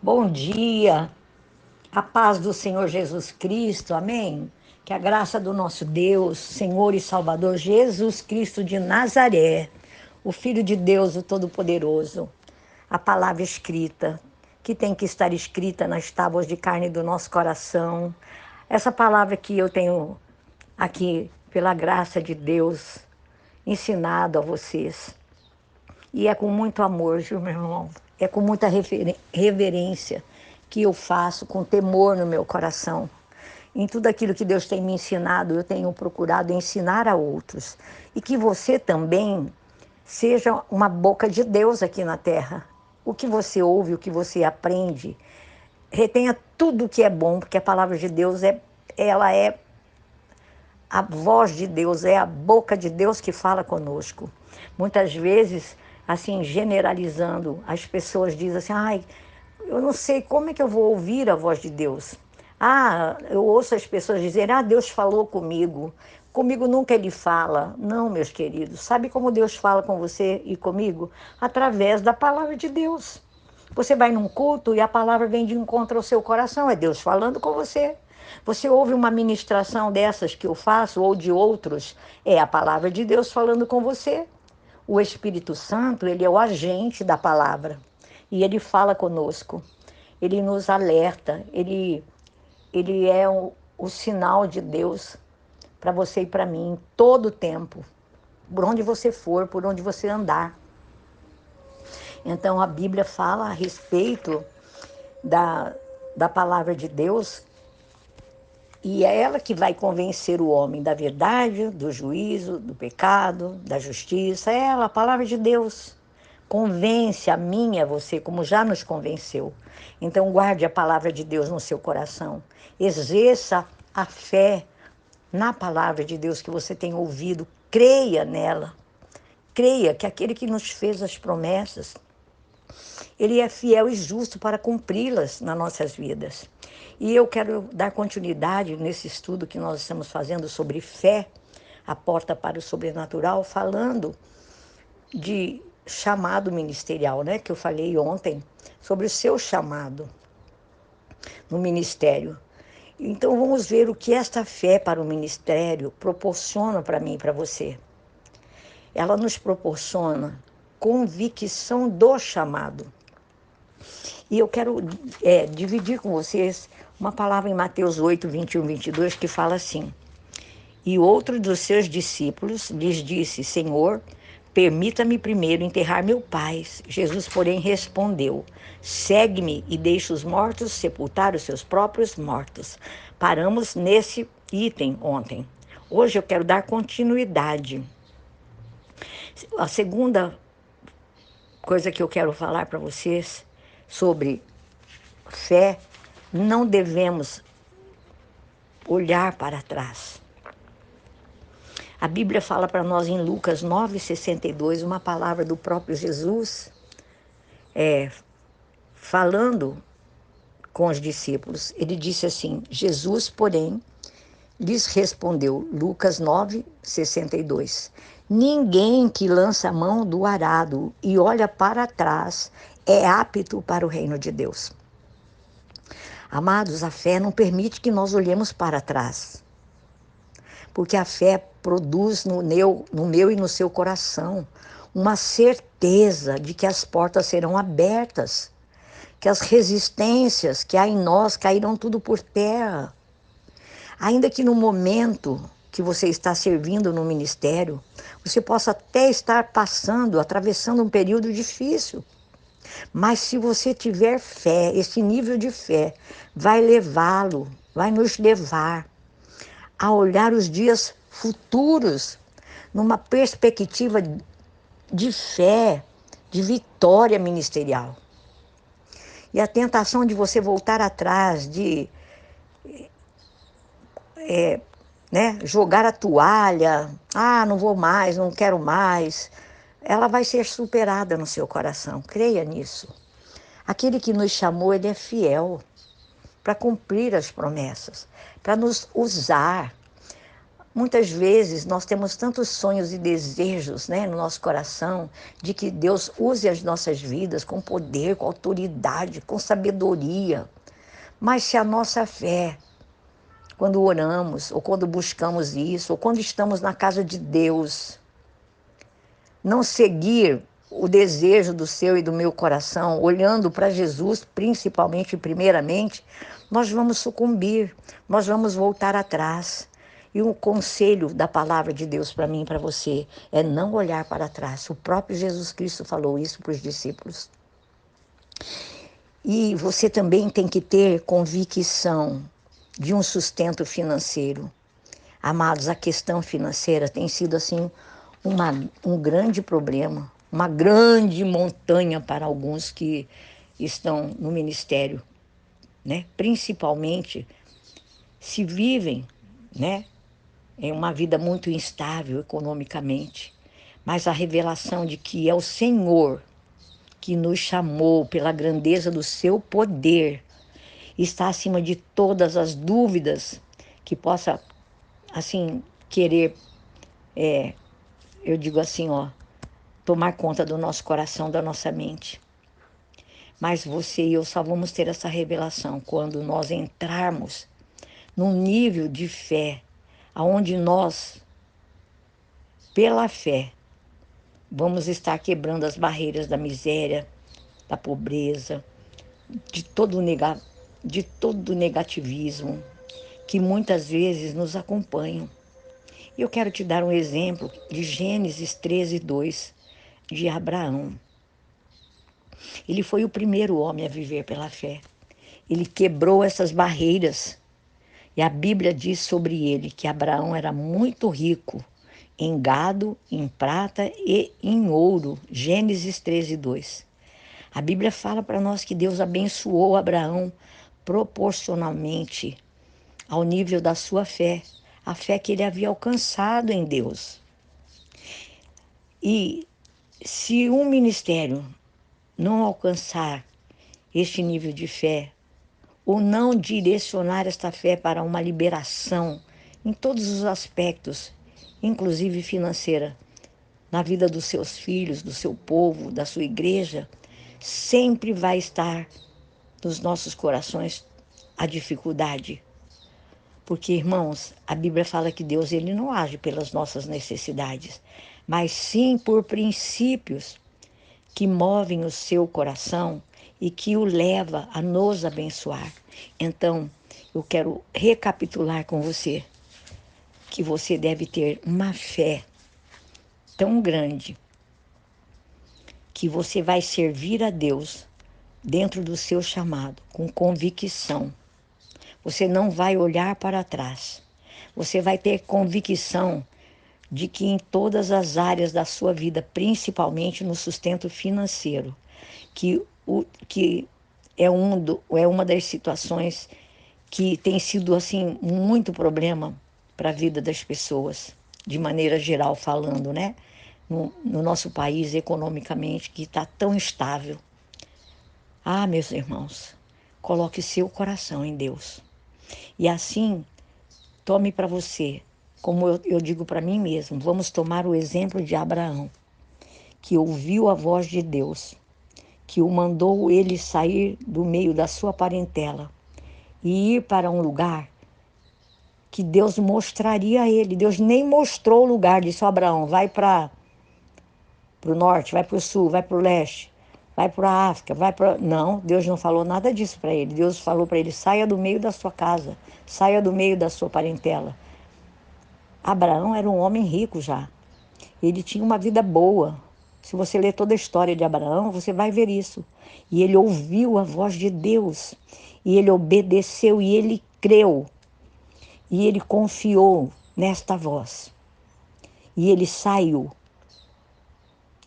Bom dia, a paz do Senhor Jesus Cristo, amém? Que a graça do nosso Deus, Senhor e Salvador Jesus Cristo de Nazaré, o Filho de Deus, o Todo-Poderoso, a palavra escrita, que tem que estar escrita nas tábuas de carne do nosso coração, essa palavra que eu tenho aqui, pela graça de Deus, ensinado a vocês. E é com muito amor, viu, meu irmão? É com muita reverência que eu faço, com temor no meu coração. Em tudo aquilo que Deus tem me ensinado, eu tenho procurado ensinar a outros. E que você também seja uma boca de Deus aqui na terra. O que você ouve, o que você aprende, retenha tudo o que é bom, porque a palavra de Deus ela é a voz de Deus, é a boca de Deus que fala conosco. Muitas vezes, assim, generalizando, as pessoas dizem assim, ai, eu não sei como é que eu vou ouvir a voz de Deus. Ah, eu ouço as pessoas dizerem, Deus falou comigo. Comigo nunca ele fala. Não, meus queridos. Sabe como Deus fala com você e comigo? Através da palavra de Deus. Você vai num culto e a palavra vem de encontro ao seu coração. É Deus falando com você. Você ouve uma ministração dessas que eu faço ou de outros, é a palavra de Deus falando com você. O Espírito Santo, ele é o agente da palavra e ele fala conosco. Ele nos alerta, ele é o sinal de Deus para você e para mim, em todo o tempo, por onde você for, por onde você andar. Então a Bíblia fala a respeito da palavra de Deus. E é ela que vai convencer o homem da verdade, do juízo, do pecado, da justiça. É ela, a palavra de Deus. Convence a mim e a você, como já nos convenceu. Então, guarde a palavra de Deus no seu coração. Exerça a fé na palavra de Deus que você tem ouvido. Creia nela. Creia que aquele que nos fez as promessas, ele é fiel e justo para cumpri-las nas nossas vidas. E eu quero dar continuidade nesse estudo que nós estamos fazendo sobre fé, a porta para o sobrenatural, falando de chamado ministerial, né? Que eu falei ontem, sobre o seu chamado no ministério. Então vamos ver o que esta fé para o ministério proporciona para mim e para você. Ela nos proporciona convicção do chamado. E eu quero dividir com vocês uma palavra em Mateus 8, 21, 22, que fala assim: E outro dos seus discípulos lhes disse, Senhor, permita-me primeiro enterrar meu pai. Jesus, porém, respondeu, segue-me e deixa os mortos sepultar os seus próprios mortos. Paramos nesse item ontem. Hoje eu quero dar continuidade. A segunda coisa que eu quero falar para vocês sobre fé, não devemos olhar para trás. A Bíblia fala para nós em Lucas 9,62, uma palavra do próprio Jesus, falando com os discípulos. Ele disse assim, Jesus, porém, lhes respondeu, Lucas 9,62, ninguém que lança a mão do arado e olha para trás é apto para o reino de Deus. Amados, a fé não permite que nós olhemos para trás, porque a fé produz no meu e no seu coração uma certeza de que as portas serão abertas, que as resistências que há em nós cairão tudo por terra. Ainda que no momento que você está servindo no ministério, você possa até estar passando, atravessando um período difícil. Mas se você tiver fé, esse nível de fé vai levá-lo, vai nos levar a olhar os dias futuros numa perspectiva de fé, de vitória ministerial. E a tentação de você voltar atrás, de jogar a toalha, não vou mais, não quero mais, ela vai ser superada no seu coração, creia nisso. Aquele que nos chamou, ele é fiel para cumprir as promessas, para nos usar. Muitas vezes nós temos tantos sonhos e desejos, né, no nosso coração, de que Deus use as nossas vidas com poder, com autoridade, com sabedoria. Mas se a nossa fé, quando oramos, ou quando buscamos isso, ou quando estamos na casa de Deus, não seguir o desejo do seu e do meu coração, olhando para Jesus, principalmente e primeiramente, nós vamos sucumbir, nós vamos voltar atrás. E o conselho da palavra de Deus para mim e para você é não olhar para trás. O próprio Jesus Cristo falou isso para os discípulos. E você também tem que ter convicção de um sustento financeiro. Amados, a questão financeira tem sido assim um grande problema, uma grande montanha para alguns que estão no ministério, né? Principalmente se vivem, né, em uma vida muito instável economicamente, mas a revelação de que é o Senhor que nos chamou pela grandeza do seu poder está acima de todas as dúvidas que possa, assim, querer, eu digo assim, ó, tomar conta do nosso coração, da nossa mente. Mas você e eu só vamos ter essa revelação quando nós entrarmos num nível de fé, aonde nós, pela fé, vamos estar quebrando as barreiras da miséria, da pobreza, de de todo negativismo que muitas vezes nos acompanham. E eu quero te dar um exemplo de Gênesis 13:2, de Abraão. Ele foi o primeiro homem a viver pela fé. Ele quebrou essas barreiras. E a Bíblia diz sobre ele que Abraão era muito rico em gado, em prata e em ouro. Gênesis 13:2. A Bíblia fala para nós que Deus abençoou Abraão proporcionalmente ao nível da sua fé, a fé que ele havia alcançado em Deus. E se um ministério não alcançar este nível de fé, ou não direcionar esta fé para uma liberação em todos os aspectos, inclusive financeira, na vida dos seus filhos, do seu povo, da sua igreja, sempre vai estar nos nossos corações a dificuldade. Porque, irmãos, a Bíblia fala que Deus ele não age pelas nossas necessidades, mas sim por princípios que movem o seu coração e que o leva a nos abençoar. Então, eu quero recapitular com você que você deve ter uma fé tão grande que você vai servir a Deus dentro do seu chamado, com convicção. Você não vai olhar para trás. Você vai ter convicção de que em todas as áreas da sua vida, principalmente no sustento financeiro, que é uma das situações que tem sido assim muito problema para a vida das pessoas, de maneira geral falando, né? No nosso país, economicamente, que está tão instável. Ah, meus irmãos, coloque seu coração em Deus. E assim, tome para você, como eu digo para mim mesmo, vamos tomar o exemplo de Abraão, que ouviu a voz de Deus, que o mandou ele sair do meio da sua parentela e ir para um lugar que Deus mostraria a ele. Deus nem mostrou o lugar, disse: Abraão, vai para o norte, vai para o sul, vai para o leste, vai para a África, vai para... Não, Deus não falou nada disso para ele. Deus falou para ele: saia do meio da sua casa, saia do meio da sua parentela. Abraão era um homem rico já. Ele tinha uma vida boa. Se você ler toda a história de Abraão, você vai ver isso. E ele ouviu a voz de Deus. E ele obedeceu e ele creu. E ele confiou nesta voz. E ele saiu.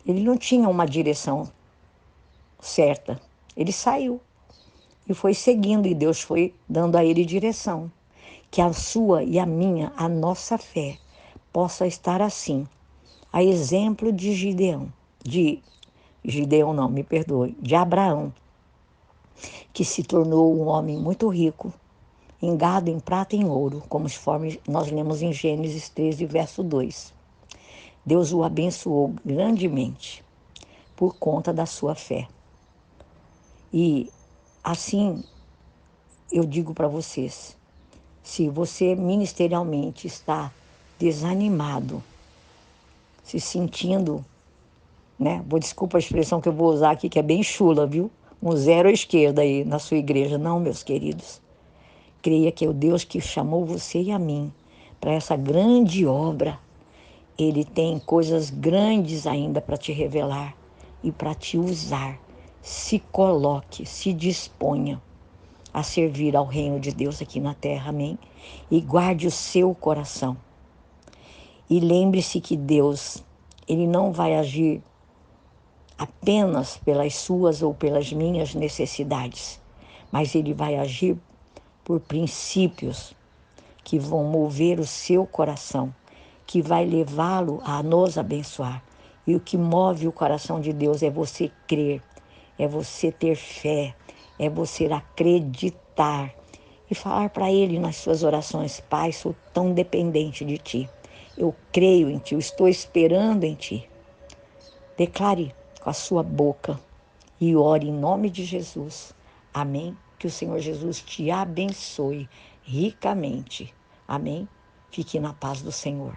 Ele não tinha uma direção certa. Ele saiu. E foi seguindo. E Deus foi dando a ele direção. Que a sua e a minha, a nossa fé, possa estar assim. A exemplo de Gideão não, me perdoe, de Abraão, que se tornou um homem muito rico, em gado, em prata e em ouro, conforme nós lemos em Gênesis 13, verso 2. Deus o abençoou grandemente por conta da sua fé. E assim, eu digo para vocês, se você ministerialmente está desanimado, se sentindo, né? Desculpa a expressão que eu vou usar aqui, que é bem chula, viu? Um zero à esquerda aí na sua igreja. Não, meus queridos. Creia que é o Deus que chamou você e a mim para essa grande obra. Ele tem coisas grandes ainda para te revelar e para te usar. Se coloque, se disponha a servir ao reino de Deus aqui na terra, amém? E guarde o seu coração. E lembre-se que Deus, Ele não vai agir apenas pelas suas ou pelas minhas necessidades, mas Ele vai agir por princípios que vão mover o seu coração, que vai levá-lo a nos abençoar. E o que move o coração de Deus é você crer, é você ter fé, é você acreditar e falar para Ele nas suas orações: Pai, sou tão dependente de Ti. Eu creio em Ti, eu estou esperando em Ti. Declare com a sua boca e ore em nome de Jesus. Amém? Que o Senhor Jesus te abençoe ricamente. Amém? Fique na paz do Senhor.